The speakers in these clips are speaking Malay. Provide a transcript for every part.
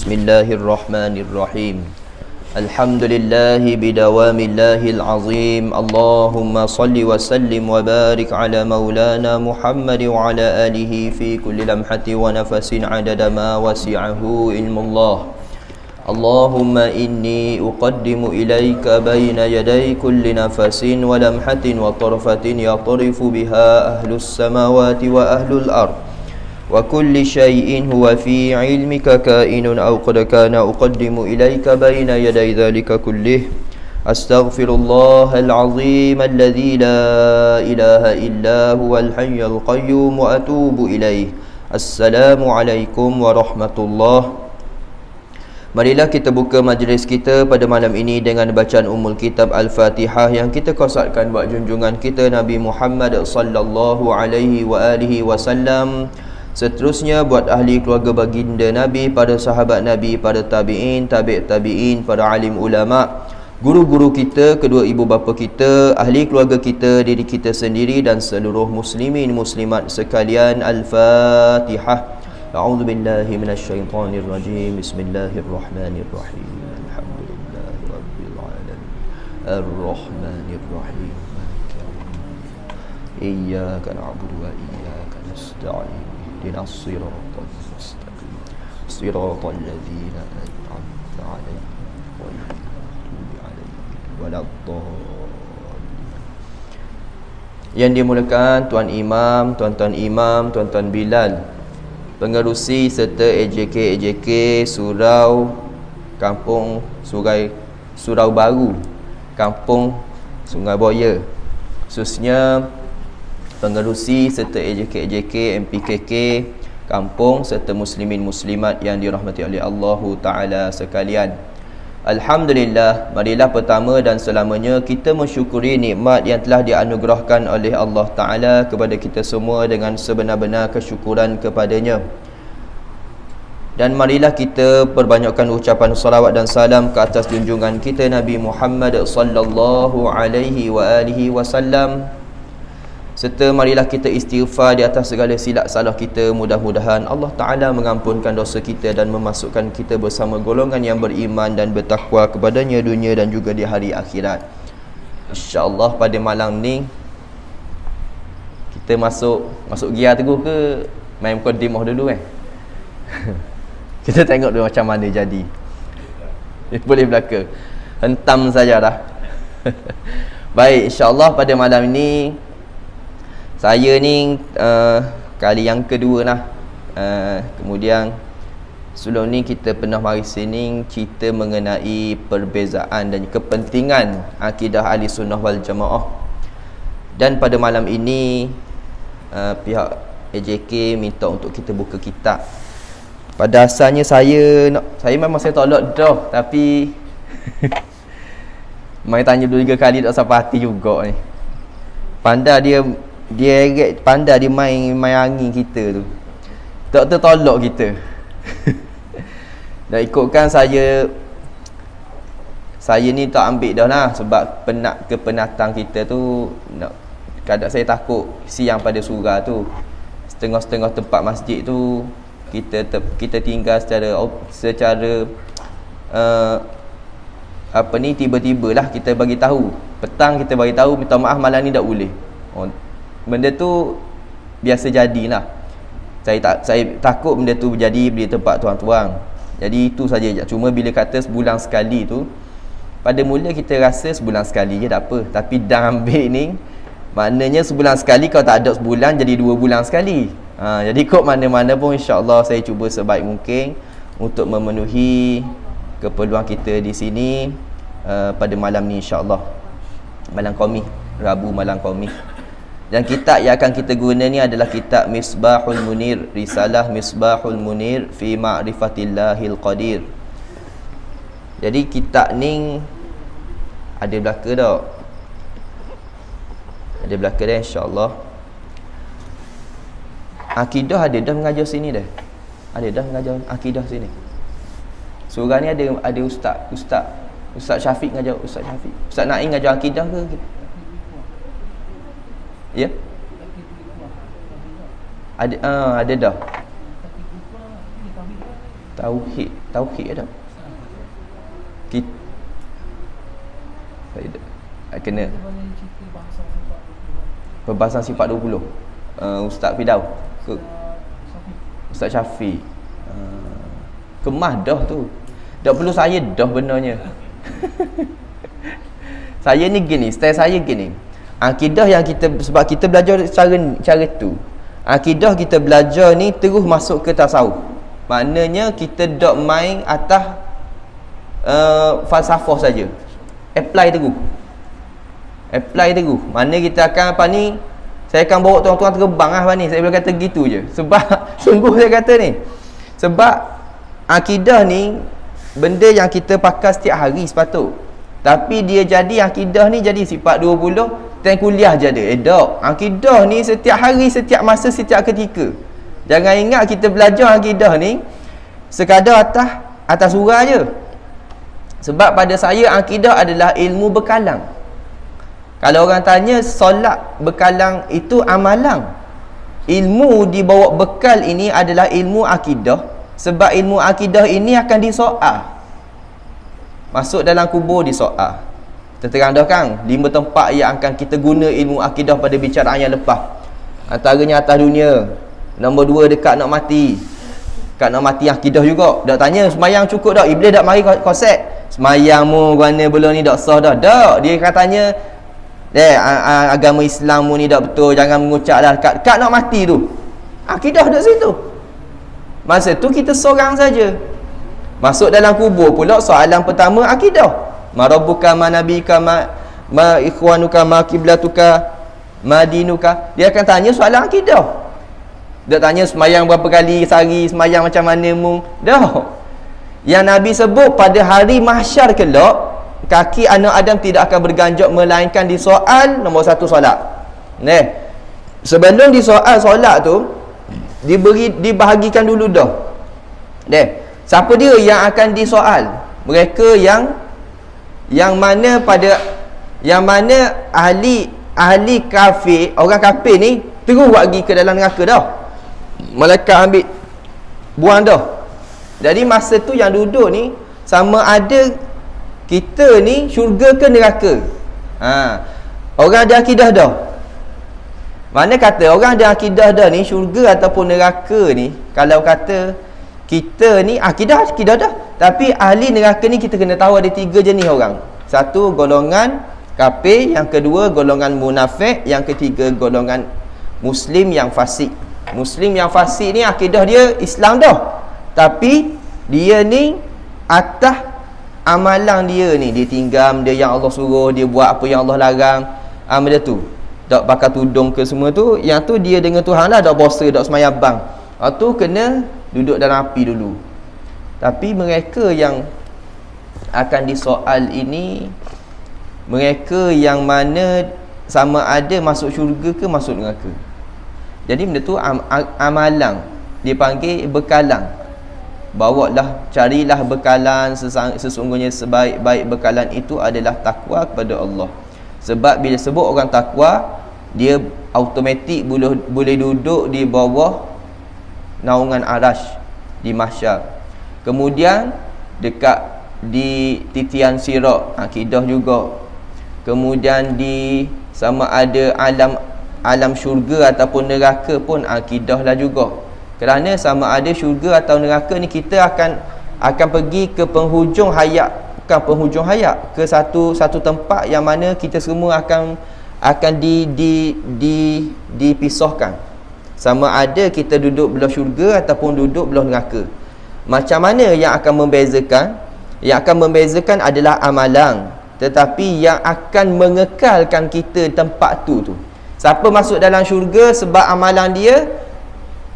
Bismillahirrahmanirrahim. Alhamdulillahi bidawamillahil azim. Allahumma salli wa sallim wa barik ala maulana Muhammad wa ala alihi fi kulli lamhati wa nafasin adada ma wasi'ahu ilmullah. Allahumma inni uqaddimu ilaika baina yaday kulli nafasin wa lamhatin wa tarfatin yatarifu biha ahlus samawati wa ahlul ard. Wa kulli syai'in huwa fi 'ilmika kainun aw qad kana uqaddimu ilaika baina yaday dhalika kullih. Astaghfirullahal 'azim alladzi la ilaha illa huwal hayyul qayyum wa atubu ilaih. Assalamu alaikum warahmatullahi. Marilah kita buka majlis kita pada malam ini dengan bacaan Ummul Kitab Al-Fatihah yang kita qasatkan buat junjungan kita Nabi Muhammad sallallahu alaihi wa alihi wasallam. Seterusnya buat ahli keluarga baginda Nabi, para sahabat Nabi, para tabi'in, tabi'in, para alim ulama, guru-guru kita, kedua ibu bapa kita, ahli keluarga kita, diri kita sendiri dan seluruh muslimin muslimat sekalian. Al-Fatihah. A'udzu billahi minasyaitonir rajim. Bismillahirrahmanirrahim. Alhamdulillahirabbil alamin. Ar-Rahmanir Rahim. Iyyaka na'budu wa iyyaka nasta'in. اهدنا الصراط المستقيم صراط الذين أنعمت عليهم غير المغضوب عليهم ولا الضالين. Yang dimuliakan Tuan Imam, Tuan-tuan Imam, Tuan-tuan Bilal, pengerusi serta AJK Surau Kampung Surau Baru, Kampung Sungai Buaya, khususnya pengerusi serta AJK MPKK kampung serta muslimin muslimat yang dirahmati oleh Allah Ta'ala sekalian. Alhamdulillah, marilah pertama dan selamanya kita mensyukuri nikmat yang telah dianugerahkan oleh Allah Ta'ala kepada kita semua dengan sebenar-benar kesyukuran kepadanya. Dan marilah kita perbanyakkan ucapan salawat dan salam ke atas junjungan kita Nabi Muhammad sallallahu alaihi wa alihi wasallam. Serta marilah kita istighfar di atas segala silap salah kita. Mudah-mudahan Allah Ta'ala mengampunkan dosa kita dan memasukkan kita bersama golongan yang beriman dan bertakwa kepadanya dunia dan juga di hari akhirat. InsyaAllah pada malam ni kita masuk gear teguh ke main mukaddimah dulu kan? Kita tengok dulu macam mana jadi. Boleh belaka. Hentam saja dah. Baik, insyaAllah pada malam ni saya ni kali yang kedua lah. Kemudian sebelum ni kita pernah mari sini cerita mengenai perbezaan dan kepentingan akidah ahli sunnah wal jamaah. Dan pada malam ini pihak AJK minta untuk kita buka kitab. Pada asalnya saya memang tolak dah, tapi mai tanya 2-3 kali tak sampai hati juga ni. Pandai dia main angin kita tu. Tak tertolak kita. Dan ikutkan saya ni tak ambil dah lah, sebab kepenatan kita tu kadang saya takut siang pada surah tu. Setengah-setengah tempat masjid tu kita tinggal secara tiba-tibalah kita bagi tahu. Petang kita bagi tahu, minta maaf malam ni tak boleh. Benda tu biasa jadilah. Saya takut benda tu berjadi di tempat tuan-tuan. Jadi itu saja. Cuma bila kata sebulan sekali tu, pada mula kita rasa sebulan sekali je tak apa. Tapi dah ambil ni, maknanya sebulan sekali, kalau tak ada sebulan jadi 2 bulan sekali. Jadi kok mana-mana pun insya-Allah saya cuba sebaik mungkin untuk memenuhi keperluan kita di sini pada malam ni insya-Allah. Malam Qamis, Rabu malam Qamis. Dan kitab yang akan kita guna ni adalah kitab Misbahul Munir, Risalah Misbahul Munir fi Ma'rifatillahil Qadir. Jadi kitab ni ada belaka tak? Ada belaka dah insya-Allah. Akidah ada dah mengajar sini dah. Ada dah mengajar akidah sini. Surah ni ada Ustaz Syafiq mengajar, Ustaz Syafiq. Ustaz Naim mengajar akidah ke? Ya? Ada dah. Tauhid ada. Kita kena perbahasan sifat 20. Ustaz Fidaw Ustaz Syafiq kemah dah tu. Tak perlu saya dah benarnya. Saya ni gini, style saya gini. Akidah yang kita, sebab kita belajar cara tu. Akidah kita belajar ni terus masuk ke tasawuf. Maknanya kita dok main atas falsafah saja. Apply terus. Mana kita akan apa ni? Saya akan bawa tuan-tuan terbang lah ni. Saya boleh kata gitu je. Sebab sungguh saya kata ni. Sebab akidah ni benda yang kita pakai setiap hari sepatut. Tapi dia jadi akidah ni jadi sifat 20 time kuliah je ada. Tak. Akidah ni setiap hari, setiap masa, setiap ketika. Jangan ingat kita belajar akidah ni sekadar atas surah je. Sebab pada saya akidah adalah ilmu bekalang. Kalau orang tanya solat bekalang itu amalan. Ilmu dibawa bekal ini adalah ilmu akidah. Sebab ilmu akidah ini akan disoal. Masuk dalam kubur disoal. Terterang dah kan 5 tempat yang akan kita guna ilmu akidah pada bicaraan yang lepas. Antaranya atas dunia. Nombor 2 dekat nak mati. Dekat nak mati akidah juga. Dak tanya semayang cukup dak? Iblis dak mari konsep. Semayangmu guana belum ni dak sah dah. Dak. Dia akan tanya agama Islammu ni dak betul. Jangan mengucap lah kat nak mati tu. Akidah dak situ. Masa tu kita seorang saja. Masuk dalam kubur pula soalan pertama akidah. Ma rabbuka ma nabika ma ikhwanuka ma kiblatuka ma dinuka. Dia akan tanya soalan akidah. Dia tanya semayang berapa kali sehari, semayang macam mana mu. Dah. Yang Nabi sebut pada hari mahsyar kelak, kaki anak Adam tidak akan berganjak melainkan di soal nombor 1 solat. Sebelum di soal solat tu dibahagikan dulu dah. Siapa dia yang akan disoal? Mereka yang mana ahli kafir, orang kafir ni terus pergi ke dalam neraka dah. Malaikat ambil buang dah. Jadi masa tu yang duduk ni sama ada kita ni syurga ke neraka. Orang ada akidah dah. Mana kata orang ada akidah dah ni syurga ataupun neraka ni, kalau kata kita ni akidah dah. Tapi ahli neraka ni kita kena tahu ada 3 jenis orang. 1 golongan kafir, yang kedua golongan munafik, yang ketiga golongan muslim yang fasik. Muslim yang fasik ni akidah dia Islam dah. Tapi dia ni atas amalan dia ni, dia tinggal benda yang Allah suruh, dia buat apa yang Allah larang. Benda tu tak pakai tudung ke semua tu, yang tu dia dengan Tuhan lah, tak bosa, tak semayang bang. Tu kena duduk dalam api dulu. Tapi mereka yang akan disoal ini, mereka yang mana sama ada masuk syurga ke masuk neraka. Jadi benda tu amalan, dipanggil bekalan. Bawalah, carilah bekalan. Sesungguhnya sebaik-baik bekalan itu adalah takwa kepada Allah. Sebab bila sebut orang takwa, dia automatik boleh duduk di bawah naungan arash di mahsyar. Kemudian dekat di titian sirat, akidah juga. Kemudian di sama ada alam syurga ataupun neraka pun akidah lah juga. Kerana sama ada syurga atau neraka ni kita akan pergi ke penghujung hayat, bukan penghujung hayat, ke satu tempat yang mana kita semua akan dipisahkan. Sama ada kita duduk belah syurga ataupun duduk belah neraka. Macam mana yang akan membezakan? Yang akan membezakan adalah amalan. Tetapi yang akan mengekalkan kita tempat tu. Siapa masuk dalam syurga sebab amalan dia,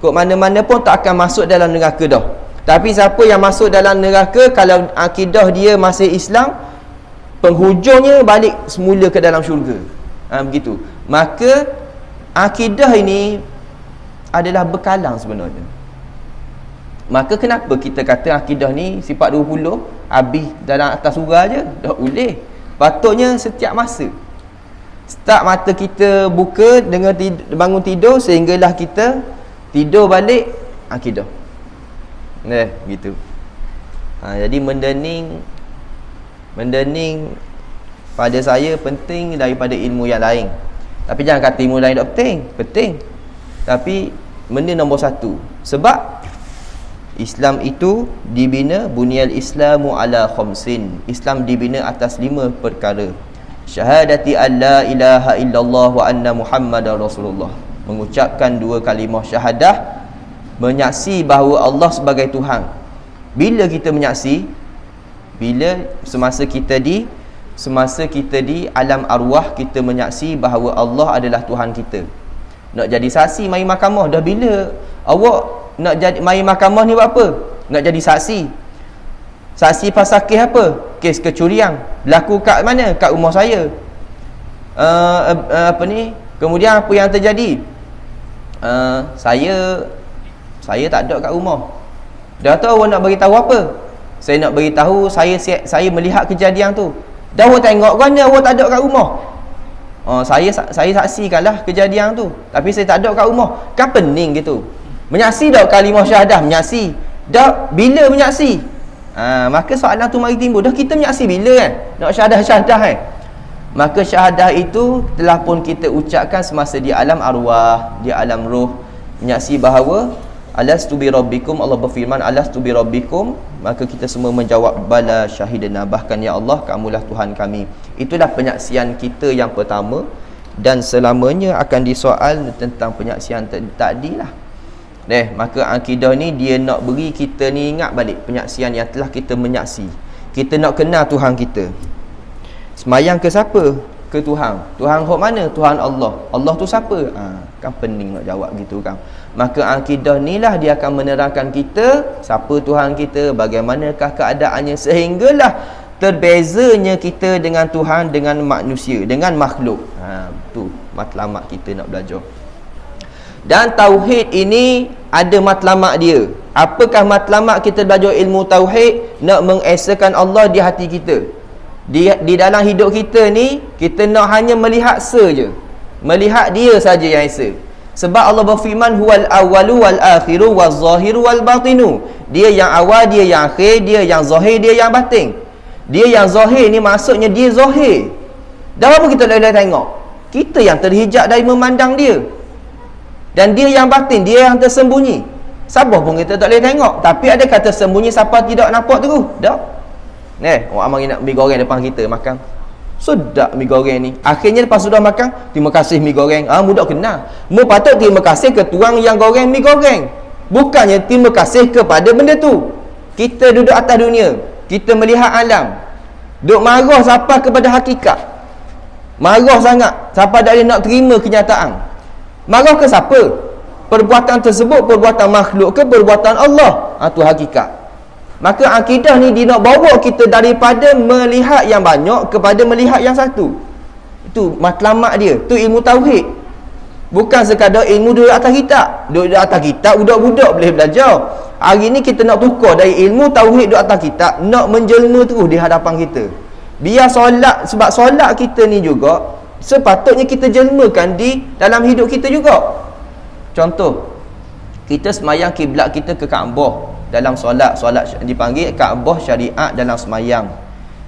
kok mana-mana pun tak akan masuk dalam neraka dah. Tapi siapa yang masuk dalam neraka, kalau akidah dia masih Islam, penghujungnya balik semula ke dalam syurga. Begitu. Maka akidah ini adalah bekalang sebenarnya. Maka kenapa kita kata akidah ni sifat 20 habis dalam atas surah je? Tak boleh. Patutnya setiap masa. Start mata kita buka dengan bangun tidur sehinggalah kita tidur balik akidah. Gitu. Jadi mendening pada saya penting daripada ilmu yang lain. Tapi jangan kata ilmu lain tak penting. Penting. Tapi benda nombor satu. Sebab Islam itu dibina, bunyal Islamu ala khamsin. Islam dibina atas 5 perkara. Syahadati an la ilaha illallah wa anna Muhammadar Rasulullah. Mengucapkan 2 kalimah syahadah, menyaksi bahawa Allah sebagai Tuhan. Bila kita menyaksi? Bila semasa kita di alam arwah, kita menyaksi bahawa Allah adalah Tuhan kita. Nak jadi saksi mari mahkamah. Dah bila awak nak jadi mari mahkamah ni buat apa? Nak jadi saksi. Saksi pasal kes apa? Kes kecurian. Berlaku kat mana? Kat rumah saya. Kemudian apa yang terjadi? Saya tak ada kat rumah. Dah tahu awak nak beritahu apa? Saya nak beritahu saya melihat kejadian tu. Dah awak tengok kan awak tak ada kat rumah. Saya saksikanlah kejadian tu, tapi saya tak ada kat rumah. Kan pening gitu. Menyaksi dah kalimah syahadah, menyaksi. Dah bila menyaksi? Maka soalan tu mari timbul. Dah kita menyaksi bila kan? Nak syahadah kan? Maka syahadah itu telah pun kita ucapkan semasa di alam arwah, di alam roh. Menyaksi bahawa alastu bi rabbikum, Allah berfirman alastu bi rabbikum, maka kita semua menjawab bala syahidana, bahkan ya Allah kamulah Tuhan kami. Itulah penyaksian kita yang pertama, dan selamanya akan disoal tentang penyaksian tadi lah. Maka akidah ni dia nak beri kita ni ingat balik penyaksian yang telah kita menyaksi. Kita nak kenal Tuhan kita. Semayang ke siapa? Ke Tuhan. Tuhan hok mana? Tuhan Allah. Allah tu siapa? Kan pening nak jawab gitu kan. Maka akidah ni lah dia akan menerangkan kita siapa Tuhan kita, bagaimanakah keadaannya, sehinggalah terbezanya kita dengan Tuhan, dengan manusia, dengan makhluk. Tu matlamat kita nak belajar. Dan tauhid ini ada matlamat dia. Apakah matlamat kita belajar ilmu tauhid? Nak mengesakan Allah di hati kita. Di dalam hidup kita ni, kita nak hanya melihat saja. Melihat dia saja yang esa. Sebab Allah berfirman huwal awwalu wal akhiru waz zahiru wal batinu. Dia yang awal, dia yang akhir, dia yang zahir, dia yang batin. Dia yang zahir ni maksudnya dia zahir. Dah apa kita boleh tengok? Kita yang terhijab dari memandang dia. Dan dia yang batin, dia yang tersembunyi. Sabah pun kita tak boleh tengok. Tapi ada kata sembunyi siapa tidak nampak terus. Dah. Orang mari nak mi goreng depan kita makan. Sedap mi goreng ni. Akhirnya lepas sudah makan, terima kasih mi goreng. Mudah kenal. Mu patut terima kasih ke tuang yang goreng mi goreng. Bukannya terima kasih kepada benda tu. Kita duduk atas dunia, kita melihat alam. Duk marah siapa kepada hakikat. Marah sangat siapa tak boleh nak terima kenyataan. Marah ke siapa? Perbuatan tersebut perbuatan makhluk ke perbuatan Allah? Tu hakikat. Maka akidah ni dia nak bawa kita daripada melihat yang banyak kepada melihat yang satu. Itu matlamat dia. Tu ilmu tauhid. Bukan sekadar ilmu duduk atas kitab. Duduk atas kitab budak-budak boleh belajar. Hari ni kita nak tukar dari ilmu tauhid duduk atas kitab, nak menjelma terus di hadapan kita. Biar solat, sebab solat kita ni juga sepatutnya kita jelmakan di dalam hidup kita juga. Contoh, kita semayang kiblat kita ke Kaabah dalam solat dipanggil Kaabah syariat dalam semayang.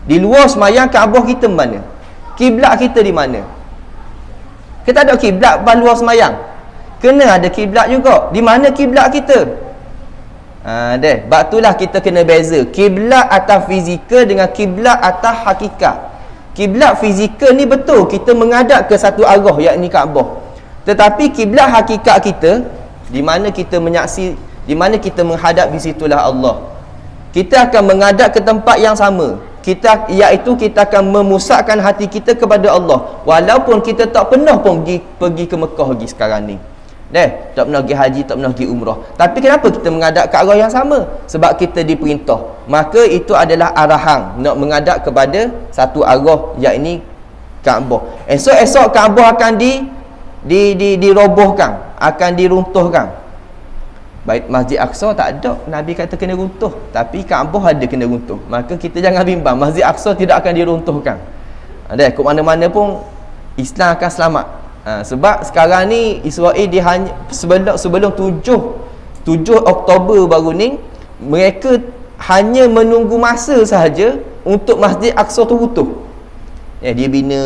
Di luar semayang, Kaabah kita mana? Kiblat kita di mana? Kita ada kiblat pada luar semayang, kena ada kiblat juga. Di mana kiblat kita? Sebab itulah kita kena beza kiblat atas fizikal dengan kiblat atas hakikat. Kiblat fizikal ni betul kita menghadap ke satu arah, yakni Kaabah. Tetapi kiblat hakikat kita, di mana kita menyaksi, di mana kita menghadap, di situlah Allah. Kita akan menghadap ke tempat yang sama. Iaitu kita akan memusatkan hati kita kepada Allah. Walaupun kita tak pernah pun pergi ke Mekah lagi sekarang ni. Tak pernah pergi haji, tak pernah pergi umrah. Tapi kenapa kita menghadap ke arah yang sama? Sebab kita diperintah. Maka itu adalah arahan nak menghadap kepada satu arah, yakni Kaabah. Esok-esok Kaabah akan dirobohkan, akan diruntuhkan. Baik Masjid Aqsa tak ada Nabi kata kena runtuh, tapi Kaabah ada kena runtuh. Maka kita jangan bimbang, Masjid Aqsa tidak akan diruntuhkan. Ke mana-mana pun Islam akan selamat. Sebab sekarang ni Israel dia sebelum 7 Oktober baru ni, mereka hanya menunggu masa sahaja untuk Masjid Aqsa tu runtuh. Dia bina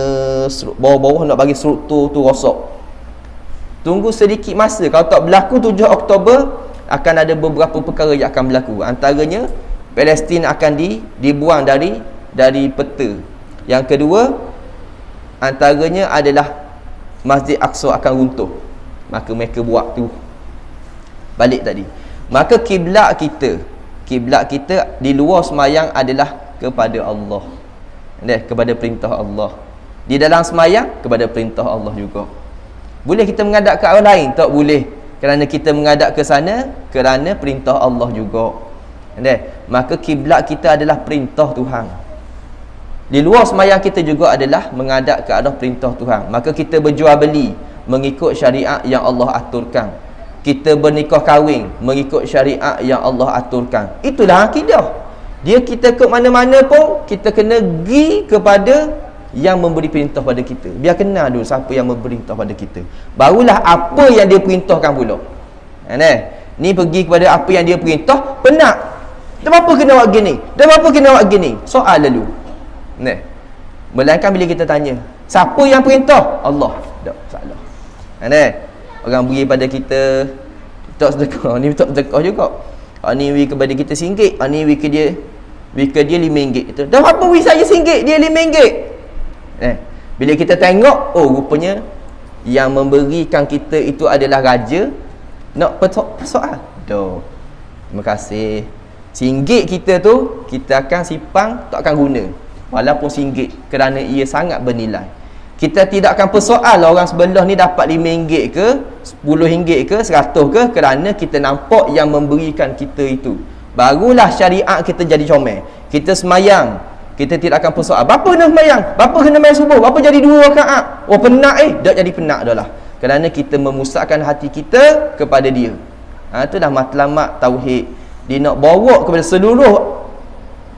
bawah-bawah nak bagi struktur tu rosak. Tunggu sedikit masa. Kalau tak berlaku 7 Oktober, akan ada beberapa perkara yang akan berlaku. Antaranya Palestin akan dibuang dari peta. Yang kedua, antaranya adalah Masjid Aqsa akan runtuh. Maka mereka buat tu balik tadi. Maka kiblat kita di luar semayang adalah kepada Allah. Kepada perintah Allah. Di dalam semayang kepada perintah Allah juga. Boleh kita menghadap ke arah lain? Tak boleh. Kerana kita menghadap ke sana kerana perintah Allah juga. Maka kiblat kita adalah perintah Tuhan. Di luar semayang kita juga adalah menghadap ke arah perintah Tuhan. Maka kita berjual beli mengikut syariat yang Allah aturkan. Kita bernikah kahwin mengikut syariat yang Allah aturkan. Itulah akidah. Kita ke mana-mana pun kita kena pergi kepada yang memberi perintah pada kita. Biar kenal dulu siapa yang memberi perintah pada kita. Barulah apa yang dia perintahkan pula. Ni pergi kepada apa yang dia perintah, penat. Dah apa kena buat gini? Dah apa kena buat gini? Soal lalu. Melainkan bila kita tanya, siapa yang perintah? Allah. Tak salah. Orang beri pada kita tak sedekah, ni tak sedekah juga. Ni beri kepada kita RM1, ni beri ke dia RM5. Itu. Dah apa beri saya RM1, dia RM5. Bila kita tengok, rupanya yang memberikan kita itu adalah raja. Nak persoal dah. Terima kasih. RM1 kita tu kita akan simpan, tak akan guna walaupun RM1, kerana ia sangat bernilai. Kita tidak akan persoal orang sebelah ni dapat RM5 ke RM10 ke RM100 ke, kerana kita nampak yang memberikan kita itu. Barulah syariat kita jadi comel. Kita semayang, kita tidak akan persoal berapa kena semayang, berapa kena main subuh, berapa jadi 2 rakaat. Penat tak jadi penat dah lah. Kerana kita memusatkan hati kita kepada dia. Itulah matlamat tauhid. Dia nak bawa kepada seluruh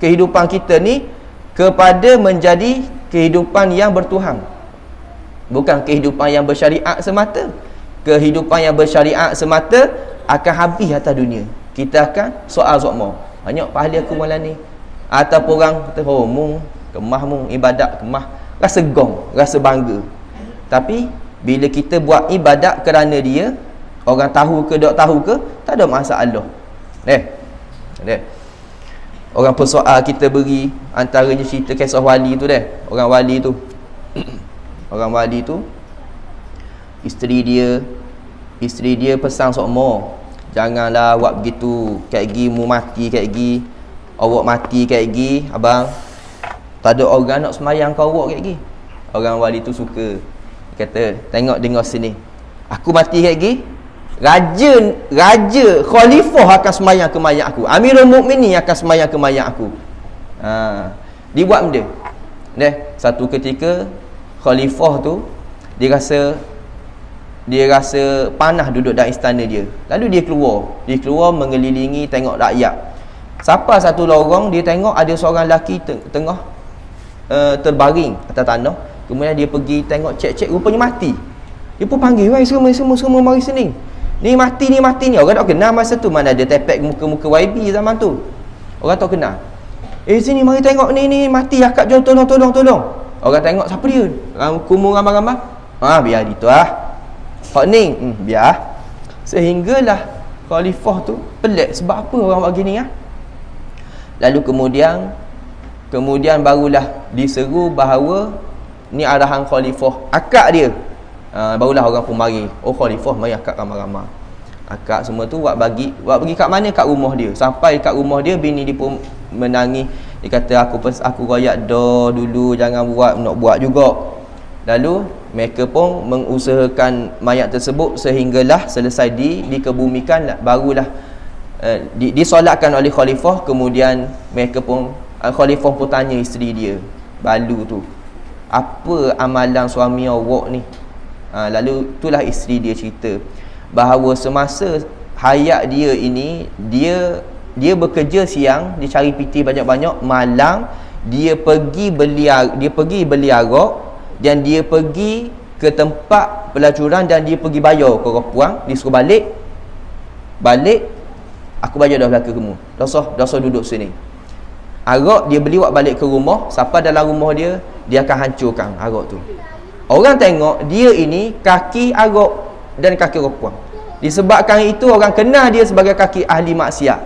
kehidupan kita ni kepada menjadi kehidupan yang bertuhan. Bukan kehidupan yang bersyariat semata. Kehidupan yang bersyariat semata akan habis atas dunia. Kita akan soal sokmo. Banyak pahala aku malam ni. Ataupun orang kata, mung kemah mung ibadat kemah, rasa gong, rasa bangga. Tapi bila kita buat ibadat kerana dia, orang tahu ke tak tahu ke, tak ada masalah. Orang persoal kita beri, antaranya cerita kisah wali tu Orang wali tu isteri dia pesan sokmo, janganlah awak begitu, kayak gi mu mati kayak gi. Awak mati kayak gi, abang. Tak ada orang nak semayang kau awak kayak gi. Orang wali tu suka. Dia kata, tengok dengar sini. Aku mati kayak gi, Raja khalifah akan semayang ke mayat aku. Amirul Mukminin akan semayang ke mayat aku. Dibuat benda. Satu ketika khalifah tu dia rasa panah duduk dalam istana dia. Lalu dia keluar mengelilingi tengok rakyat. Siapa satu lorong dia tengok ada seorang lelaki tengah terbaring atas tanah. Kemudian dia pergi tengok, cek rupanya mati. Dia pun panggil, "Wai, semua mari sini. Ni mati ni." Orang tak kenal masa tu, mana ada tepek muka-muka YB zaman tu. Orang tak kenal. Sini mari tengok ni mati, akak jom tolong. Orang tengok, siapa dia? Kumur ramai-ramai. Biar itu Hak ni, biar. Sehinggalah khalifah tu pelik, sebab apa orang buat gini Lalu kemudian barulah diseru bahawa ni arahan khalifah, akak dia. Barulah orang pun mari. Khalifah mari akak ramai-ramai. Akak semua tu buat pergi kat mana? Kat rumah dia. Sampai kat rumah dia, bini dia pun menangis. Dia kata, aku royak dah dulu, jangan nak buat juga. Lalu mereka pun mengusahakan mayat tersebut sehinggalah selesai dikebumikan. Barulah disolatkan oleh khalifah. Kemudian mereka pun khalifah pun tanya isteri dia, Balu tu, apa amalan suami awak ni? Lalu itulah isteri dia cerita bahawa semasa hayat dia ini, dia bekerja siang, dia cari piti banyak-banyak. Malam dia pergi beli arak, dan dia pergi ke tempat pelacuran, dan dia pergi bayar ke orang puang. Dia suruh balik Aku baju dah belakang kamu. Dosa duduk sini. Arak dia beli buat balik ke rumah, siapa dalam rumah dia akan hancurkan arak tu. Orang tengok dia ini kaki arak dan kaki perempuan. Disebabkan itu orang kenal dia sebagai kaki ahli maksiat.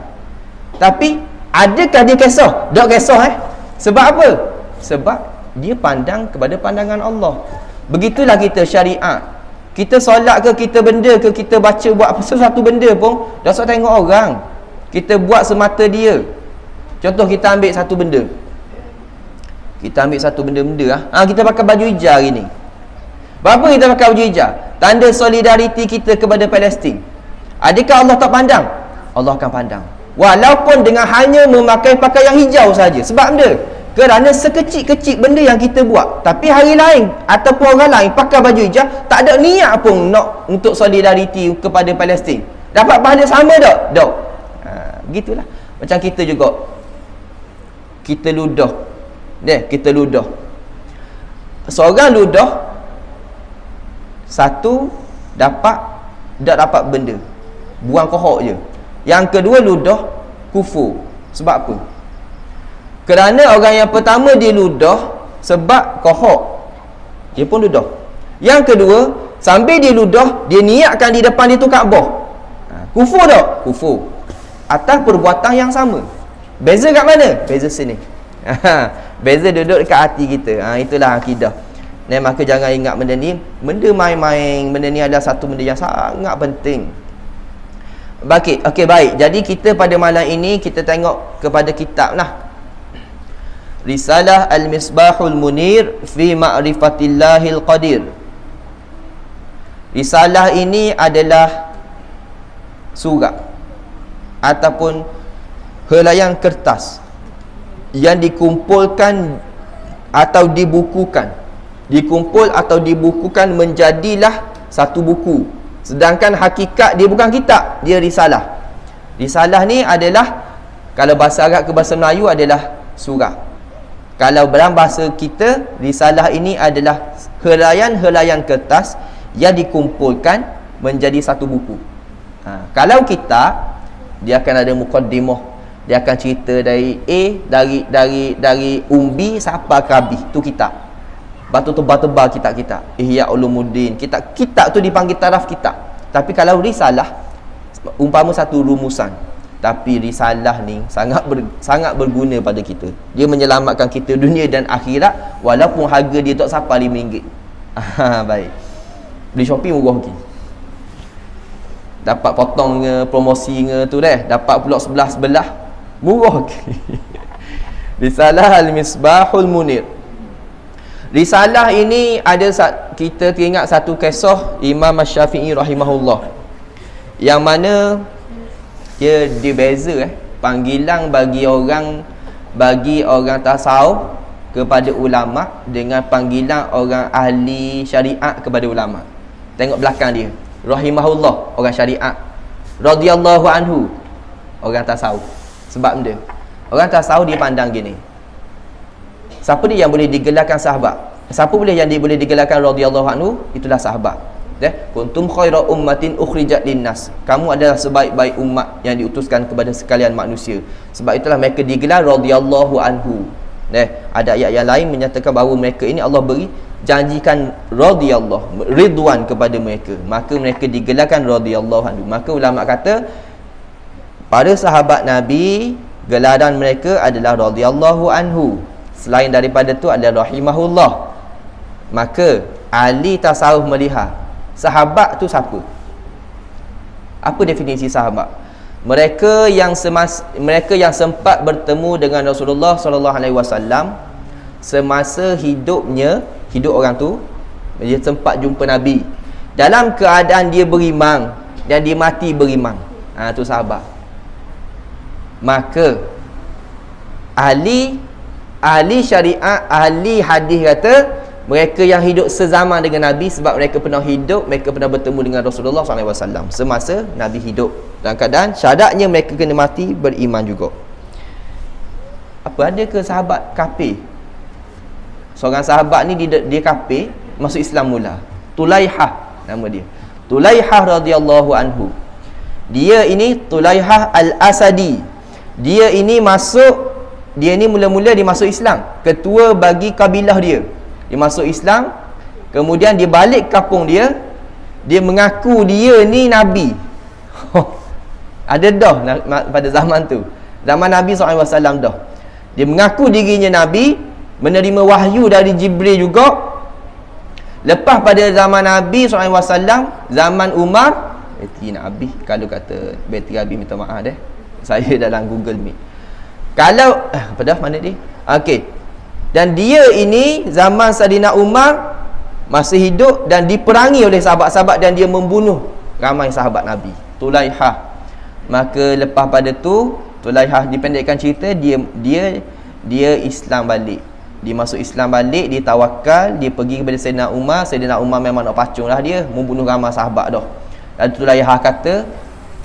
Tapi adakah dia kisah? Tak kisah Sebab apa? Sebab dia pandang kepada pandangan Allah. Begitulah kita syariat. Kita solat ke, kita benda ke, kita baca buat sesuatu benda pun dah sok tengok orang. Kita buat semata dia. Contoh kita ambil satu benda. Kita ambil satu benda-benda kita pakai baju hijau hari ni. Berapa kita pakai baju hijau? Tanda solidariti kita kepada Palestin. Adakah Allah tak pandang? Allah akan pandang. Walaupun dengan hanya memakai pakaian hijau saja. Sebab benda kerana sekecil-kecil benda yang kita buat, tapi hari lain ataupun orang lain pakai baju hijau, tak ada niat pun nak untuk solidariti kepada Palestin. Dapat pahala sama tak? Tak. Gitulah. Macam kita juga. Kita ludah. Kita ludah. Seorang ludah, satu tak dapat benda. Buang kohok je. Yang kedua ludah kufur. Sebab apa? Kerana orang yang pertama dia ludah sebab kohok, dia pun ludah. Yang kedua, sambil dia ludah, dia niatkan di depan dia tu Kaabah. Kufur tak? Kufur. Atas perbuatan yang sama. Beza kat mana? Beza sini. Beza duduk dekat hati kita. Itulah akidah. Maka jangan ingat benda ni benda main-main. Benda ni adalah satu benda yang sangat penting. Okey, baik. Jadi kita pada malam ini kita tengok kepada kitab lah. Risalah Al-Misbahul Munir fi Ma'rifatillahil Qadir. Risalah ini adalah surat ataupun helaian kertas yang dikumpulkan atau dibukukan. Dikumpul atau dibukukan menjadilah satu buku. Sedangkan hakikat dia bukan kitab, dia risalah. Risalah ni adalah, kalau bahasa Arab ke bahasa Melayu adalah surat. Kalau dalam bahasa kita, risalah ini adalah helaian-helaian kertas yang dikumpulkan menjadi satu buku. Kalau kitab, dia akan ada muqaddimah. Dia akan cerita dari A, dari umbi sampai ke habis. Tu kitab. Batu tebal-tebal kitab-kitab. Ihya Ulumuddin. Kitab tu dipanggil taraf kitab. Tapi kalau risalah, umpama satu rumusan. Tapi risalah ni sangat berguna pada kita. Dia menyelamatkan kita dunia dan akhirat, walaupun harga dia tak sampai RM5. Baik. Beli Shopee murah lagi. Dapat potong promosi tu dapat pula sebelah murah lagi. Risalah Al-Misbahul Munir. Risalah ini ada, kita teringat satu kisah Imam Asy-Syafi'i rahimahullah, yang mana dia beza panggilan bagi orang tasawuf kepada ulama dengan panggilan orang ahli syariat kepada ulama. Tengok belakang dia, rahimahullah orang syariat, radhiyallahu anhu orang tasawuf. Sebab benda orang tasawuf dia pandang gini, siapa dia yang boleh digelarkan sahabat? Siapa boleh yang boleh digelarkan radhiyallahu anhu? Itulah sahabat. Kuntum khaira ummatin ukhrijat linnas. Kamu adalah sebaik-baik umat yang diutuskan kepada sekalian manusia. Sebab itulah mereka digelar radhiyallahu anhu. Ada ayat yang lain menyatakan bahawa mereka ini Allah beri janjikan radhiyallahu, ridwan kepada mereka. Maka mereka digelarkan radhiyallahu anhu. Maka ulama kata para sahabat Nabi gelaran mereka adalah radhiyallahu anhu. Selain daripada tu adalah rahimahullah. Maka ahli tasawuf melihat sahabat tu siapa? Apa definisi sahabat? Mereka yang sempat bertemu dengan Rasulullah sallallahu alaihi wasallam semasa hidup orang tu, dia sempat jumpa Nabi dalam keadaan dia beriman dan dia mati beriman. Tu sahabat. Maka ahli syariat, ahli hadis kata mereka yang hidup sezaman dengan Nabi, sebab mereka pernah hidup, mereka pernah bertemu dengan Rasulullah SAW semasa Nabi hidup. Dalam keadaan syaratnya mereka kena mati beriman juga. Apa ada ke sahabat kafir? Seorang sahabat ni dia kafir, masuk Islam mula. Tulaihah nama dia. Tulaihah radhiyallahu anhu. Dia ini Tulaihah Al-Asadi. Dia ini mula-mula dia masuk Islam. Ketua bagi kabilah dia. Dia masuk Islam, kemudian dia balik kampung dia. Dia mengaku dia ni Nabi. Ada dah pada zaman tu. Zaman Nabi SAW dah. Dia mengaku dirinya Nabi, menerima wahyu dari Jibril juga. Lepas pada zaman Nabi SAW, zaman Umar, bateri nak habis. Kalau kata bateri habis, minta maaf deh. Saya dalam Google Meet. Kalau apa dah, mana dia? Okey. Dan dia ini zaman Saidina Umar masih hidup dan diperangi oleh sahabat-sahabat, dan dia membunuh ramai sahabat Nabi. Tulaihah. Maka lepas pada tu, Tulaihah, dipendekkan cerita, dia Islam balik. Dia masuk Islam balik, dia tawakal, dia pergi kepada Saidina Umar. Saidina Umar memang nak pacung lah dia, membunuh ramai sahabat dah. Dan Tulaihah kata,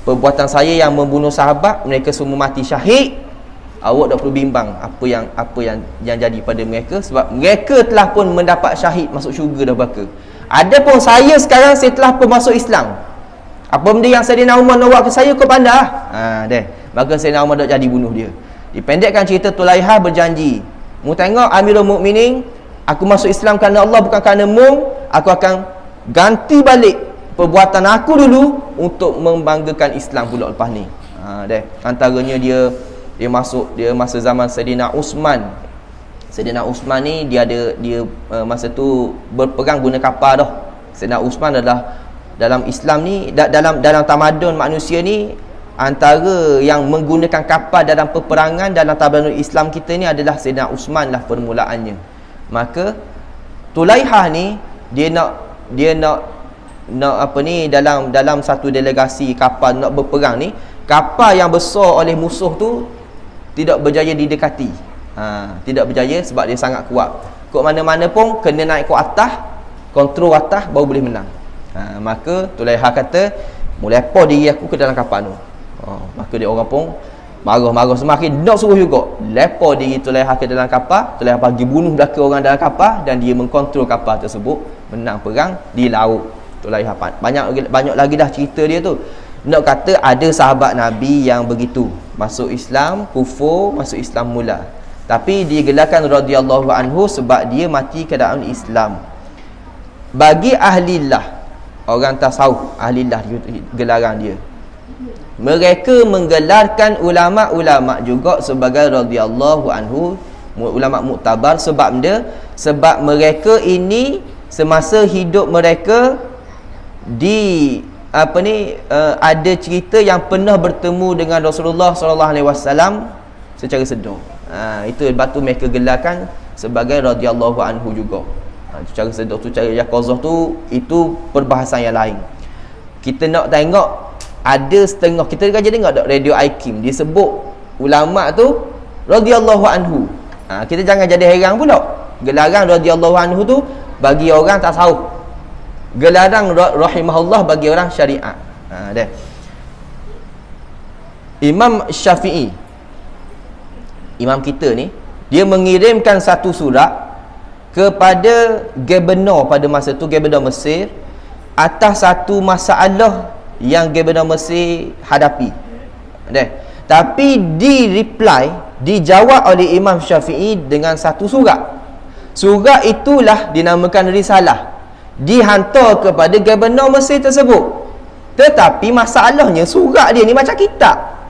perbuatan saya yang membunuh sahabat, mereka semua mati syahid. Awak tak perlu bimbang apa yang jadi pada mereka, sebab mereka telah pun mendapat syahid, masuk syurga dah belaka. Adapun saya sekarang, saya telah pun masuk Islam. Apa benda yang Saidina Umar nak buat ke saya, kau pandai lah. Maka Saidina Umar tak jadi bunuh dia. Dipendekkan cerita, Tulaihah berjanji, mu tengok Amirul Mukminin, aku masuk Islam kerana Allah, bukan kerana mu. Aku akan ganti balik perbuatan aku dulu untuk membanggakan Islam pula lepas ni. Antaranya dia masa zaman Saidina Uthman. Saidina Uthman ni dia masa tu berperang guna kapal dah. Saidina Uthman adalah dalam Islam ni, dalam tamadun manusia ni, antara yang menggunakan kapal dalam peperangan dalam tamadun Islam kita ni adalah Saidina Uthman lah permulaannya. Maka Tulaihah ni dia nak apa ni, dalam satu delegasi kapal nak berperang ni, kapal yang besar oleh musuh tu tidak berjaya didekati. Tidak berjaya sebab dia sangat kuat. Kok mana-mana pun kena naik ke atas, kontrol atas, baru boleh menang. Maka Tulaihah kata, mulai apa diri aku ke dalam kapal tu. Maka dia orang pun marah-marah, semakin nak suruh juga. Lepas diri Tulaihah ke dalam kapal, Tulaihah pergi bunuh belaka orang dalam kapal, dan dia mengkontrol kapal tersebut, menang perang di laut. Tulaihah banyak lagi dah cerita dia tu. Nak kata ada sahabat Nabi yang begitu, masuk Islam, kufur, masuk Islam mula, tapi digelarkan radhiyallahu anhu sebab dia mati ke dalam Islam. Bagi ahlillah, orang tasawuf, ahlillah gelaran dia, mereka menggelarkan ulama-ulama juga sebagai radhiyallahu anhu, ulama muktabar. Sebab mereka ini semasa hidup mereka ada cerita yang pernah bertemu dengan Rasulullah SAW secara sedar. Itu batu mereka gelarkan sebagai radhiyallahu anhu juga. Secara sedar tu, cara yaqazah tu, itu perbahasan yang lain. Kita nak tengok, ada setengah, kita aja tengok tak Radio Aikim, dia sebut ulama tu radhiyallahu anhu. Kita jangan jadi heran pula. Gelaran radhiyallahu anhu tu bagi orang tasawuf, gelaran rahimahullah bagi orang syariat. Imam Syafi'i, imam kita ni, dia mengirimkan satu surat kepada gubernur pada masa tu, gubernur Mesir, atas satu masalah yang gubernur Mesir hadapi. Tapi dijawab oleh Imam Syafi'i dengan satu surat. Surat itulah dinamakan risalah, dihantar kepada gubernur Mesir tersebut. Tetapi masalahnya, surat dia ni macam kitab.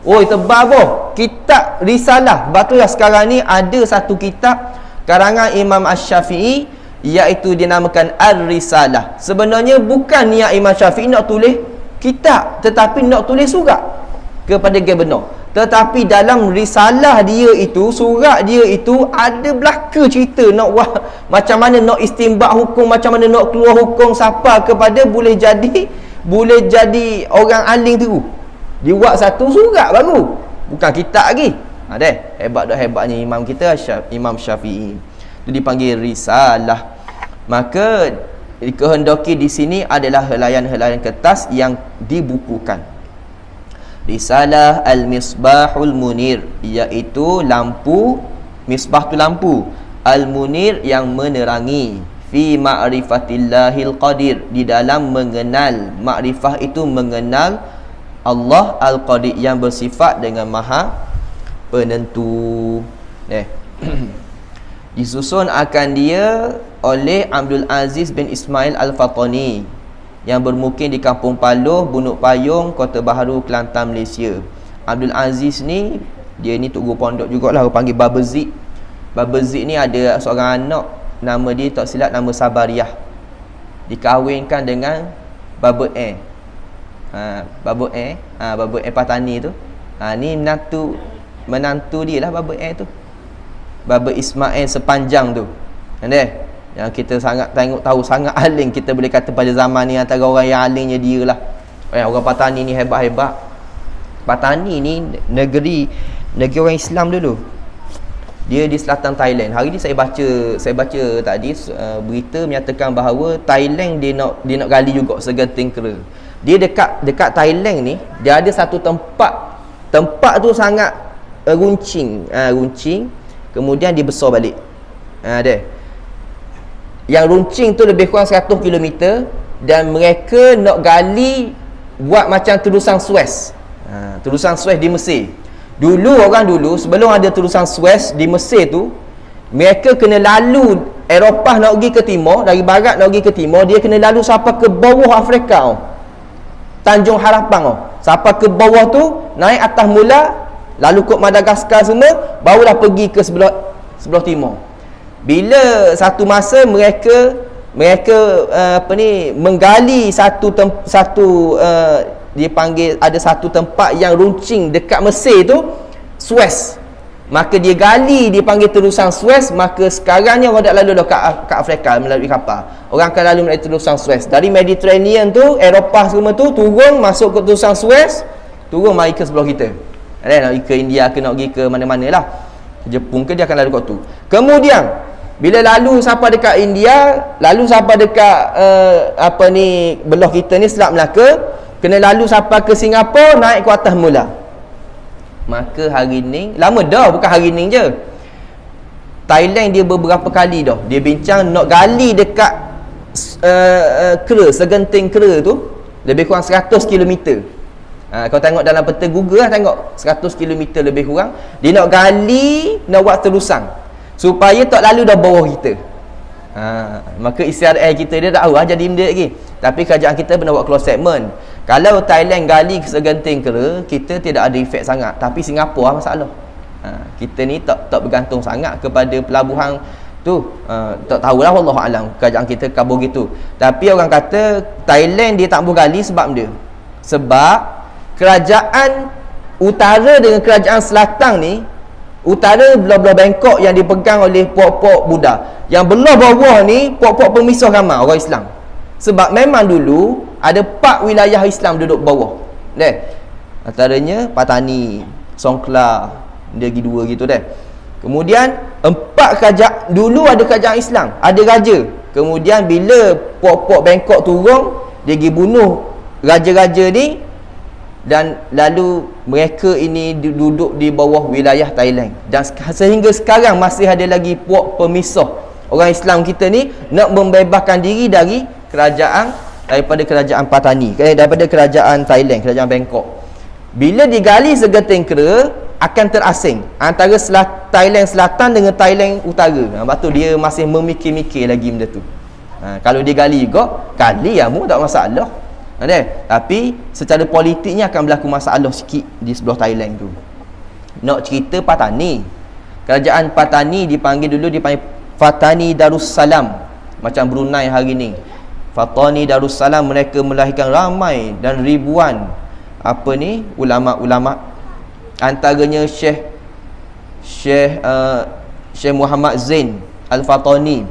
Tebal boh, kitab risalah. Batulah sekarang ni ada satu kitab karangan Imam Asy-Syafi'i, iaitu dinamakan Ar-Risalah. Sebenarnya bukan niat Imam Syafi'i nak tulis kitab, tetapi nak tulis surat kepada gubernur. Tetapi dalam risalah dia itu, surat dia itu, ada belaka cerita nak buat macam mana nak istinbat hukum, macam mana nak keluar hukum siapa kepada boleh jadi orang aling tu. Dia buat satu surat baru, bukan kitab lagi. Hebatnya imam kita, Imam Syafi'i. Itu dipanggil risalah. Maka dikehendaki di sini adalah helaian-helaian kertas yang dibukukan. Risalah Al-Misbahul Munir, iaitu lampu, misbah tu lampu, Al-Munir yang menerangi, fi ma'rifatillahil qadir, di dalam mengenal, makrifah itu mengenal Allah Al-Qadir, yang bersifat dengan maha penentu. Disusun akan dia oleh Abdul Aziz bin Ismail Al-Fatani yang bermukim di Kampung Paloh, Bunuk Payung, Kota Baharu, Kelantan, Malaysia. Abdul Aziz ni, dia ni tuk guru pondok jugalah, orang panggil Baba Zik. Baba Zik ni ada seorang anak, nama dia tak silap nama Sabariah, dikahwinkan dengan Baba Baba Patani tu. Ni menantu dia lah Baba tu, Baba Ismail Sepanjang tu. Yang kita sangat tahu sangat alim, kita boleh kata pada zaman ni antara orang yang alimnya dia lah. Orang Patani ni hebat-hebat. Patani ni negeri orang Islam dulu. Dia di selatan Thailand. Hari ni saya baca tadi berita menyatakan bahawa Thailand dia nak gali juga segenting kera. Dia dekat Thailand ni, dia ada satu tempat tu sangat runcing, kemudian dia besar balik. Yang runcing tu lebih kurang 100 km, dan mereka nak gali buat macam terusan Suez. Terusan Suez di Mesir. Dulu sebelum ada terusan Suez di Mesir tu, mereka kena lalu Eropah nak pergi ke timur, dari barat nak pergi ke timur, dia kena lalu sampai ke bawah Afrika, Tanjung Harapan. Sampai ke bawah tu, naik atas mula, lalu ke Madagaskar semua, barulah pergi ke sebelah timur. Bila satu masa mereka menggali dia panggil ada satu tempat yang runcing dekat Mesir tu, Suez. Maka dia gali, dia panggil terusan Suez. Maka sekarang ni orang tak lalu dah ke Afrika melalui kapal. Orang akan lalu melalui terusan Suez. Dari Mediterranean tu, Eropah semua tu, turun masuk ke terusan Suez, turun mari ke sebelah kita. Nak pergi ke India ke, nak pergi ke mana-mana lah, Jepun ke, dia akan lalu kat tu. Kemudian bila lalu sampai dekat India, lalu sampai dekat belah kita ni, Selat Melaka, kena lalu sampai ke Singapura, naik ke atas mula. Maka hari ni, lama dah, bukan hari ni je, Thailand dia beberapa kali dah dia bincang nak gali dekat kera, segenting kera tu, lebih kurang 100 km. Kau tengok dalam peta Google lah, tengok 100 km lebih kurang. Dia nak gali, nak buat terusan supaya tak lalu dah bawah kita. Maka istiadat kita dia tak tahu jadi benda lagi. Tapi kerajaan kita pernah buat close statement, kalau Thailand gali ke segenting kera, kita tidak ada efek sangat. Tapi Singapura masalah. Kita ni tak bergantung sangat kepada pelabuhan tu. Tak tahulah, wallahu alam, kerajaan kita kabur gitu. Tapi orang kata Thailand dia tak boleh gali sebab dia, sebab kerajaan utara dengan kerajaan selatan ni, utara belah-belah Bangkok yang dipegang oleh puak-puak Buddha, yang belah bawah ni puak-puak pemisah ramai orang Islam. Sebab memang dulu ada 4 wilayah Islam duduk bawah. Antaranya Patani, Songkhla, dia lagi 2 gitu deh. Kemudian 4 kerajaan, dulu ada kerajaan Islam, ada raja. Kemudian bila puak-puak Bangkok turun, dia pergi bunuh raja-raja ni, dan lalu mereka ini duduk di bawah wilayah Thailand. Dan sehingga sekarang masih ada lagi puak pemisah orang Islam kita ni nak membebaskan diri dari daripada kerajaan Patani, daripada kerajaan Thailand, kerajaan Bangkok. Bila digali segenting kera, akan terasing antara Thailand Selatan dengan Thailand Utara. Sebab tu dia masih memikir-mikir lagi benda tu. Kalau dia gali juga, gali tak masalah. Tapi secara politiknya akan berlaku masalah sikit di sebelah Thailand tu. Nak cerita Patani, kerajaan Patani dipanggil Fatani Darussalam, macam Brunei hari ni. Fatani Darussalam, mereka melahirkan ramai dan ribuan ulama-ulama. Antaranya Syekh Muhammad Zain Al-Fatani,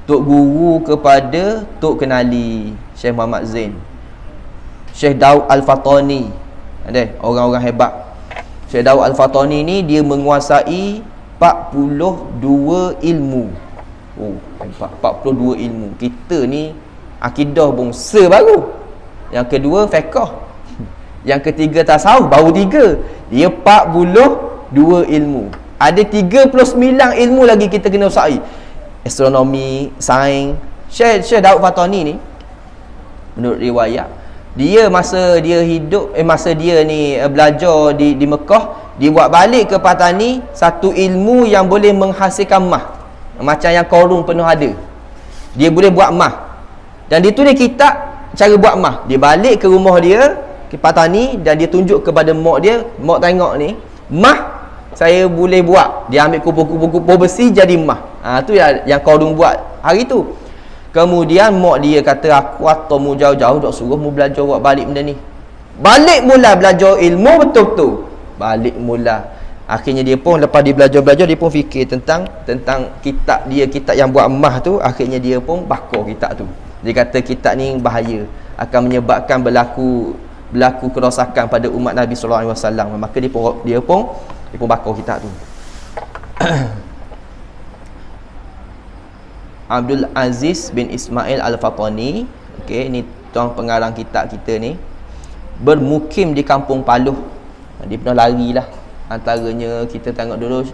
tok guru kepada Tok Kenali Syekh Muhammad Zain. Syekh Daud Al-Fatani, orang-orang hebat. Syekh Daud Al-Fatani ni dia menguasai 42 ilmu. 42 ilmu. Kita ni akidah bangsa baru. Yang kedua fiqh. Yang ketiga tasawuf, baru 3. Dia 42 ilmu. Ada 39 ilmu lagi kita kena usai. Astronomi, sains. Syekh Daud Fatani ni, menurut riwayat, Dia masa dia hidup masa dia ni belajar di Mekah, dia buat balik ke Patani satu ilmu yang boleh menghasilkan mah. Macam yang Qarun penuh ada. Dia boleh buat mah. Dan dia tulis kitab cara buat mah. Dia balik ke rumah dia ke Patani dan dia tunjuk kepada mak dia, mak tengok ni, mah saya boleh buat. Dia ambil kupu-kupu besi jadi mah. Tu yang Qarun buat hari tu. Kemudian mak dia kata, aku atau mu jauh-jauh dok suruh mu belajar buat balik benda ni. Balik mula belajar ilmu betul-betul. Balik mula. Akhirnya dia pun lepas dia belajar dia pun fikir tentang kitab dia, kitab yang buat emas tu. Akhirnya dia pun bakar kitab tu. Dia kata kitab ni bahaya, akan menyebabkan berlaku kerosakan pada umat Nabi sallallahu alaihi wasallam. Maka dia pun bakar kitab tu. Abdul Aziz bin Ismail Al-Fatani, okey, ni tuan pengarang kitab kita ni, bermukim di Kampung Paluh. Dia pernah lari lah. Antaranya kita tengok dulu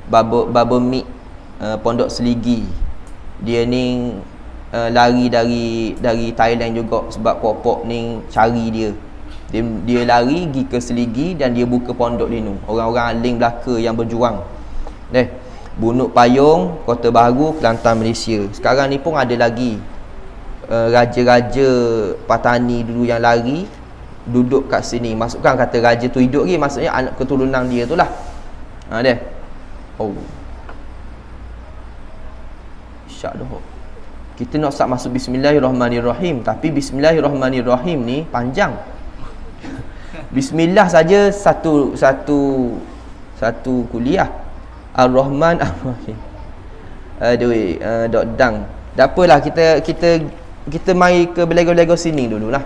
Baba Mik Pondok Seligi. Dia ni lari dari Thailand juga sebab pok-pok ni cari dia. Dia lari pergi ke Seligi dan dia buka pondok di nu. Orang-orang alim belaka yang berjuang. Bunuk Payung, Kota Baru, Kelantan, Malaysia. Sekarang ni pun ada lagi raja-raja Patani dulu yang lari duduk kat sini. Maksudkan kata raja tu hidup lagi, maksudnya anak keturunan dia tu lah. Dia. Syak dah. Kita nak start masuk Bismillahirrahmanirrahim, tapi Bismillahirrahmanirrahim ni panjang. Bismillah saja satu kuliah. Ar-Rahman Ar-Rahim. Dok dang. Tak apalah, kita mari ke belego-belego sini dululah.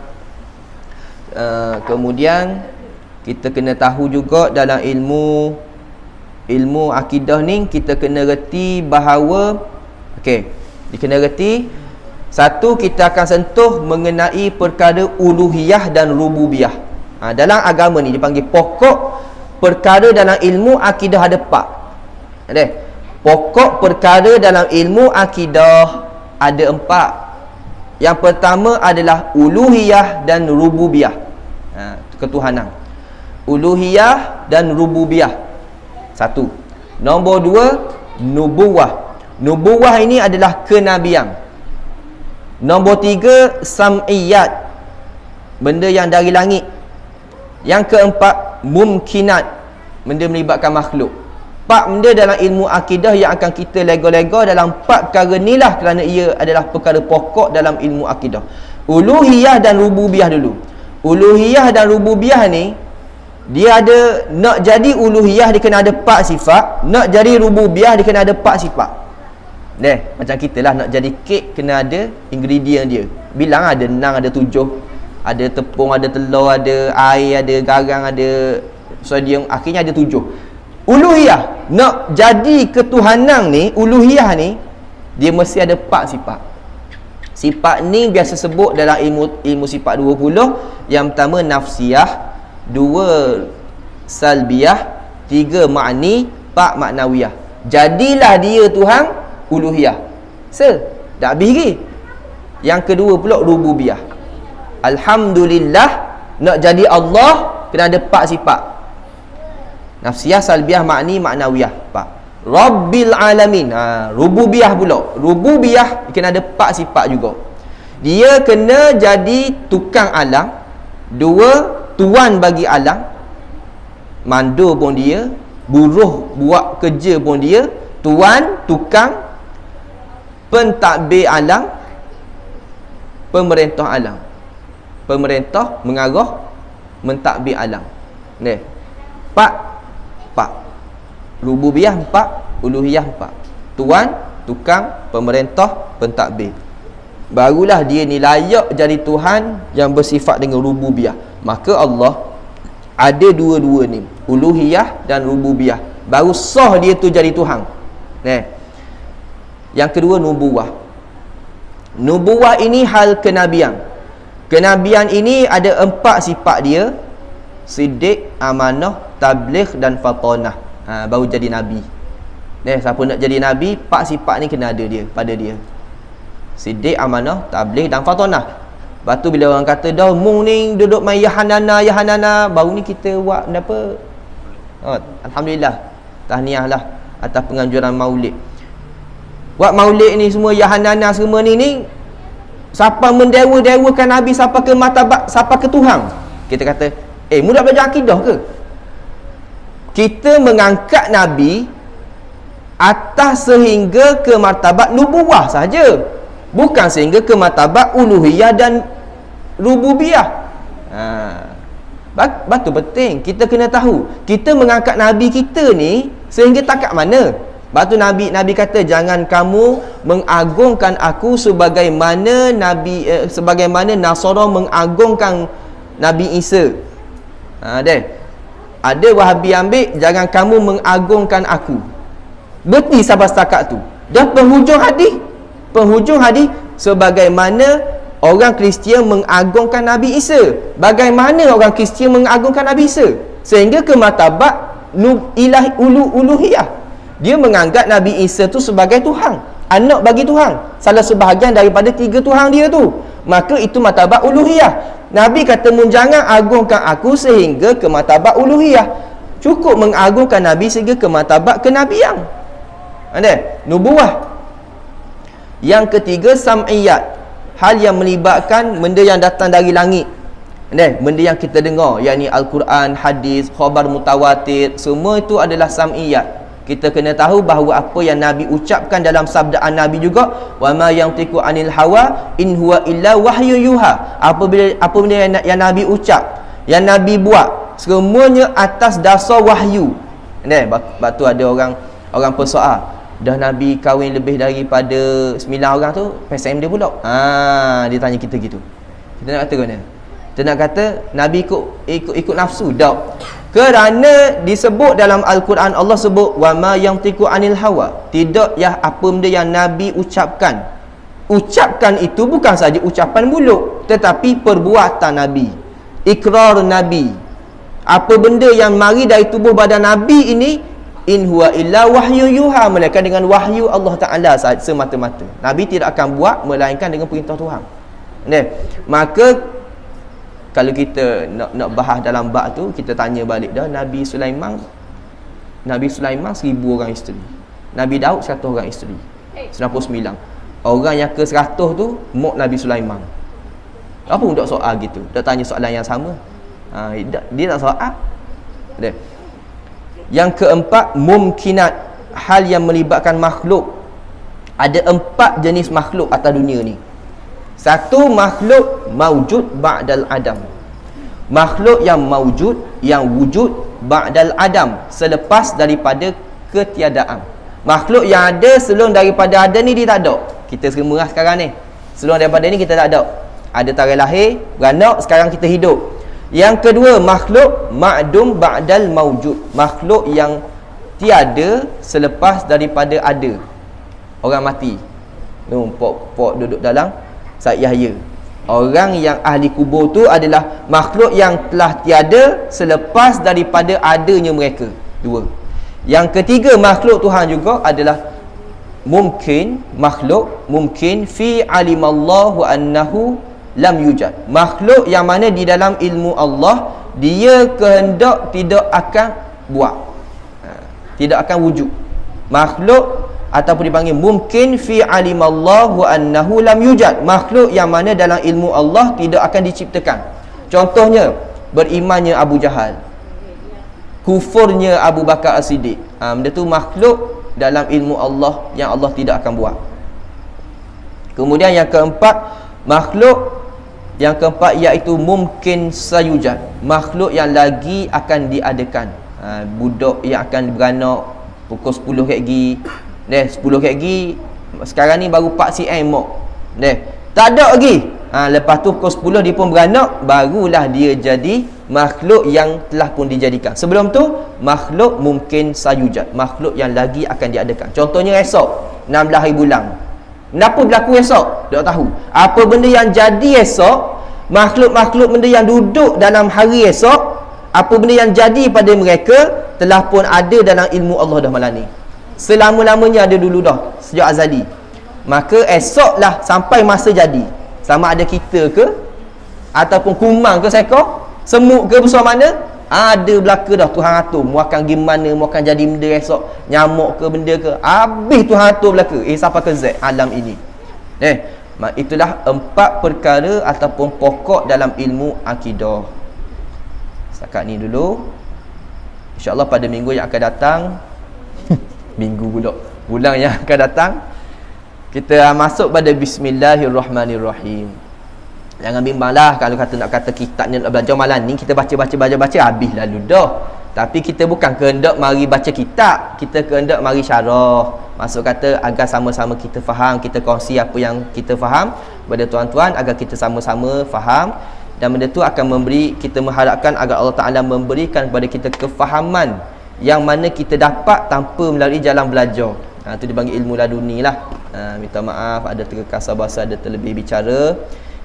Kemudian kita kena tahu juga dalam ilmu akidah ni kita kena reti bahawa kena reti satu, kita akan sentuh mengenai perkara uluhiyah dan rububiyah. Dalam agama ni dipanggil pokok perkara dalam ilmu akidah ada 4. Pokok perkara dalam ilmu akidah ada 4. Yang pertama adalah uluhiyah dan rububiyah. Ketuhanan. Uluhiyah dan rububiyah. 1. Nombor 2, nubuwah. Nubuwah ini adalah kenabian. Nombor 3, sam'iyat. Benda yang dari langit. Yang keempat, mumkinat. Benda melibatkan makhluk. 4 benda dalam ilmu akidah yang akan kita lega-lega dalam 4 perkara ni lah, kerana ia adalah perkara pokok dalam ilmu akidah. Uluhiyah dan rububiyah dulu. Uluhiyah dan rububiyah ni, dia ada, nak jadi uluhiyah dia kena ada 4 sifat, nak jadi rububiyah dia kena ada 4 sifat. Macam kita lah, nak jadi kek kena ada ingredient dia. Bilang ada nang, ada 7, ada tepung, ada telur, ada air, ada garang, ada sodium, akhirnya ada 7. Uluhiyah, nak jadi ketuhanan ni, uluhiyah ni, dia mesti ada 4 sifat. Sifat ni biasa sebut dalam ilmu sifat 20. Yang pertama nafsiyah, 2 salbiyah, 3 ma'ni, 4 maknawiyah. Jadilah dia Tuhan, uluhiyah. Tak habis lagi. Yang kedua pula rububiyah. Alhamdulillah, nak jadi Allah kena ada 4 sifat. Nafsiyah, salbiyah, ma'ni, maknawiyah. 4. Rabbil alamin. Rububiyah pula. Rububiyah kena ada 4 sifat juga. Dia kena jadi tukang alam. 2, tuan bagi alam. Mandu pun dia, buruh buat kerja pun dia, tuan, tukang, pentadbir alam, pemerintah alam. Pemerintah mengarah, mentadbir alam. 4. Rububiyah 4, uluhiyah 4. Tuan, tukang, pemerintah, pentadbir. Barulah dia ni layak jadi Tuhan yang bersifat dengan rububiyah. Maka Allah ada dua-dua ni, uluhiyah dan rububiyah. Baru sah dia tu jadi Tuhan. Yang kedua nubuwah. Nubuwah ini hal kenabian. Kenabian ini ada 4 sifat dia: siddiq, amanah, tabligh dan fatanah. Baru jadi Nabi. Siapa nak jadi Nabi, 4 sifat ni kena ada dia, pada dia: siddiq, amanah, tabligh dan fatanah. Lepas tu bila orang kata dah mung ni duduk main Yahanana, baru ni kita buat apa? Alhamdulillah, tahniah lah atas penganjuran maulid. Buat maulid ni semua Yahanana semua ni siapa mendewa-dewakan Nabi siapa ke martabat, siapa ke Tuhan. Kita kata, mu dah belajar akidah ke? Kita mengangkat Nabi atas sehingga ke martabat nubuwah saja, bukan sehingga ke martabat uluhiyah dan rububiyah. Batu penting kita kena tahu, kita mengangkat Nabi kita ni sehingga takat mana. Batu Nabi kata, jangan kamu mengagungkan aku sebagaimana sebagaimana Nasara mengagungkan Nabi Isa. Ada Wahabi ambil, jangan kamu mengagungkan aku. Berti sampai setakat tu. Dan penghujung hadis sebagaimana orang Kristian mengagungkan Nabi Isa. Bagaimana orang Kristian mengagungkan Nabi Isa? Sehingga ke martabat uluhiyah. Dia menganggap Nabi Isa tu sebagai Tuhan, anak bagi Tuhan, salah sebahagian daripada 3 Tuhan dia tu. Maka itu martabat uluhiyah. Nabi kata, jangan agungkan aku sehingga ke martabat uluhiyah. Cukup mengagungkan Nabi sehingga ke martabat kenabian. Nubuwah. Yang ketiga, sam'iyat, hal yang melibatkan benda yang datang dari langit. Benda yang kita dengar, yakni Al-Quran, hadis, khabar mutawatir, semua itu adalah sam'iyat. Kita kena tahu bahawa apa yang Nabi ucapkan dalam sabdaan Nabi juga, wa ma yantiqu anil hawa in huwa illa wahyu yuha. Apa benda yang Nabi ucap, yang Nabi buat, semuanya atas dasar wahyu. Sebab tu ada orang persoal, dah Nabi kahwin lebih daripada 9 orang tu, PSM dia pula. Dia tanya kita gitu. Kita nak kata mana? Kita nak kata Nabi ikut nafsu? Tak. Kerana disebut dalam Al-Quran, Allah sebut wa ma yantiqu anil hawa. Tidak apa benda yang Nabi ucapkan. Ucapkan itu bukan saja ucapan mulut, tetapi perbuatan Nabi, ikrar Nabi. Apa benda yang mari dari tubuh badan Nabi ini, in huwa illa wahyu yuha, melainkan dengan wahyu Allah Ta'ala semata-mata. Nabi tidak akan buat melainkan dengan perintah Tuhan. Maka kalau kita nak bahas dalam bab tu, kita tanya balik dah, Nabi Sulaiman 1000 orang isteri, Nabi Daud 100 orang isteri, 99. Orang yang ke 100 tu mak Nabi Sulaiman. Apa pun tak soal gitu, tak tanya soalan yang sama. Dia tak soal. Yang keempat, mumkinat, hal yang melibatkan makhluk. Ada 4 jenis makhluk atas dunia ni. Satu, makhluk maujud ba'dal adam. Makhluk yang maujud, yang wujud ba'dal adam, selepas daripada ketiadaan. Makhluk yang ada sebelum daripada ada ni dia tak ada. Kita semua sekarang ni, sebelum daripada ni kita tak ada. Ada tarikh lahir, beranak, sekarang kita hidup. Yang kedua, makhluk ma'dum ba'dal maujud. Makhluk yang tiada selepas daripada ada. Orang mati. Pok duduk dalam Said Yahya. Orang yang ahli kubur tu adalah makhluk yang telah tiada selepas daripada adanya mereka. 2. Yang ketiga, makhluk Tuhan juga adalah makhluk mungkin fi alimallahu annahu lam yujad. Makhluk yang mana di dalam ilmu Allah dia kehendak tidak akan buat, tidak akan wujud. Makhluk ataupun dipanggil mungkin fi alimallahu annahu lam yujad, makhluk yang mana dalam ilmu Allah tidak akan diciptakan. Contohnya, berimannya Abu Jahal, kufurnya Abu Bakar As-Siddiq. Benda tu makhluk dalam ilmu Allah yang Allah tidak akan buat. Kemudian yang keempat, makhluk yang keempat iaitu mungkin sayujad, makhluk yang lagi akan diadakan. Budak yang akan beranak pukul 10 pagi, 10 pagi, sekarang ni baru 4 cm mak. Tak ada lagi. Lepas tu pukul 10 dia pun beranak, barulah dia jadi makhluk yang telah pun dijadikan. Sebelum tu makhluk mungkin sayujad, makhluk yang lagi akan diadakan. Contohnya esok 16 hari bulan. Kenapa berlaku esok? Tak tahu. Apa benda yang jadi esok, makhluk-makhluk benda yang duduk dalam hari esok, apa benda yang jadi pada mereka telah pun ada dalam ilmu Allah dah malam ni. Selama-lamanya ada dulu dah, sejak azali. Maka esoklah sampai masa jadi. Sama ada kita ke ataupun kumang ke seekor, semut ke besar mana, ada belaka dah Tuhan atur. Mu akan pergi mana, mu akan jadi benda esok, nyamuk ke benda ke, habis Tuhan atur belaka sampai ke Z alam ini. Itulah 4 perkara ataupun pokok dalam ilmu akidah. Setakat ni dulu. InsyaAllah pada minggu yang akan datang minggu pula, bulan yang akan datang, kita masuk pada Bismillahirrahmanirrahim. Jangan bimbanglah kalau kata nak kata kitab ni nak belajar malam ni kita baca habis lalu dah. Tapi kita bukan kehendak mari baca kitab, kita kehendak mari syarah. Maksud kata agar sama-sama kita faham, kita kongsi apa yang kita faham kepada tuan-tuan agar kita sama-sama faham, dan benda tu akan memberi, kita mengharapkan agar Allah Ta'ala memberikan kepada kita kefahaman yang mana kita dapat tanpa melalui jalan belajar. Itu dipanggil ilmu laduni lah. Minta maaf ada terkasar bahasa, ada terlebih bicara.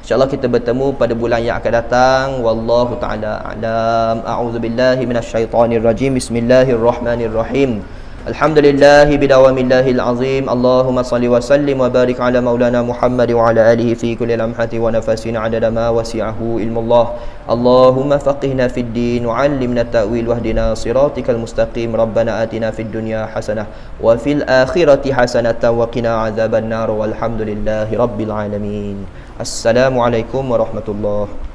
InsyaAllah kita bertemu pada bulan yang akan datang. Wallahu ta'ala a'lam. A'udzubillahi minasyaitanirrajim. Bismillahirrahmanirrahim. Alhamdulillahi bidawamillahil azim. Allahumma salli wa sallim wa barik ala maulana Muhammad wa ala alihi fi kulli lamhati wa nafasin adada ma wasi'ahu ilmullah. Allahumma faqihna fid din wa 'allimna ta'wil wahdina siratikal mustaqim. Rabbana atina fid dunya hasanah wa fil akhirati hasanatan wa qina adzaban nar. Walhamdulillahi rabbil alamin. Assalamualaikum warahmatullahi